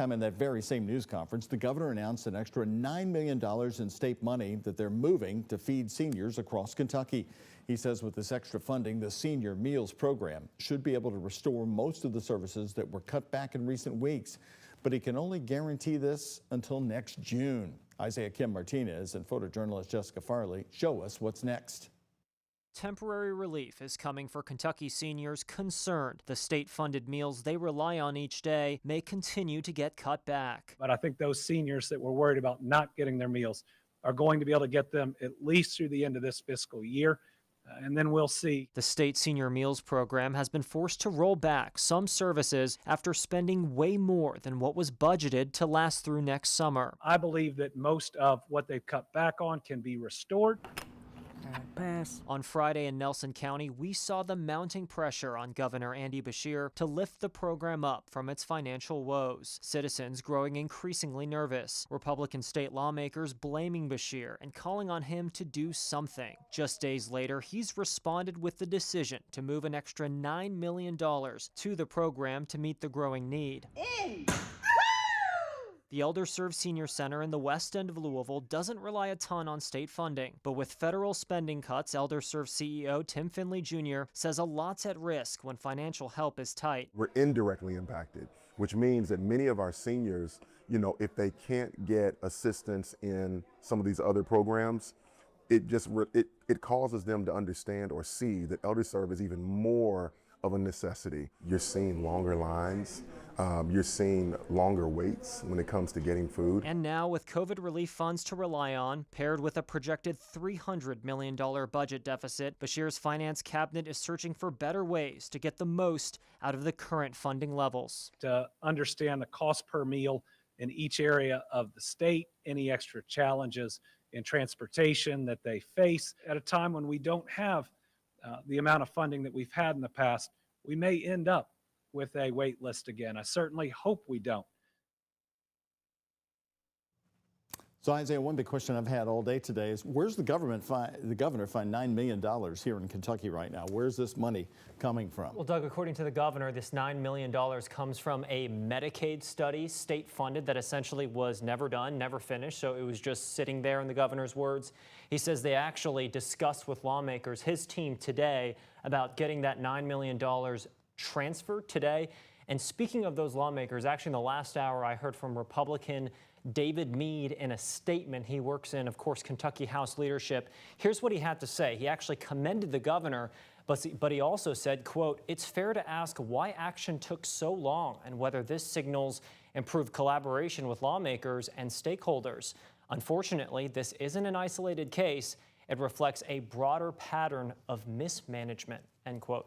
In that very same news conference, the governor announced an extra $9 million in state money that they're moving to feed seniors across Kentucky. He says with this extra funding, the Senior Meals Program should be able to restore most of the services that were cut back in recent weeks. But he can only guarantee this until next June. Isaiah Kim Martinez and photojournalist Jessica Farley show us what's next. Temporary relief is coming for Kentucky seniors concerned the state-funded meals they rely on each day may continue to get cut back. But I think those seniors that were worried about not getting their meals are going to be able to get them at least through the end of this fiscal year, and then we'll see. The state senior meals program has been forced to roll back some services after spending way more than what was budgeted to last through next summer. I believe that most of what they've cut back on can be restored. Pass. On Friday in Nelson County, we saw the mounting pressure on Governor Andy Beshear to lift the program up from its financial woes. Citizens growing increasingly nervous. Republican state lawmakers blaming Beshear and calling on him to do something. Just days later, he's responded with the decision to move an extra $9 million to the program to meet the growing need. The Elder Serve Senior Center in the west end of Louisville doesn't rely a ton on state funding, but with federal spending cuts, Elder Serve CEO Tim Finley Jr. says a lot's at risk when financial help is tight. We're indirectly impacted, which means that many of our seniors, if they can't get assistance in some of these other programs, it causes them to understand or see that Elder Serve is even more of a necessity. You're seeing longer lines, you're seeing longer waits when it comes to getting food. And now with COVID relief funds to rely on, paired with a projected $300 million budget deficit, Beshear's finance cabinet is searching for better ways to get the most out of the current funding levels. To understand the cost per meal in each area of the state, any extra challenges in transportation that they face at a time when we don't have the amount of funding that we've had in the past, we may end up with a wait list again. I certainly hope we don't. So Isaiah, one big question I've had all day today is where's the governor find $9 million here in Kentucky right now? Where's this money coming from? Well, Doug, according to the governor, this $9 million comes from a Medicaid study, state funded, that essentially was never done, never finished. So it was just sitting there in the governor's words. He says they actually discussed with lawmakers, his team today, about getting that $9 million transferred today. And speaking of those lawmakers, actually in the last hour, I heard from Republican David Meade in a statement. He works in, of course, Kentucky House leadership. Here's what he had to say. He actually commended the governor, but he also said, quote, "It's fair to ask why action took so long and whether this signals improved collaboration with lawmakers and stakeholders. Unfortunately, this isn't an isolated case. It reflects a broader pattern of mismanagement," end quote.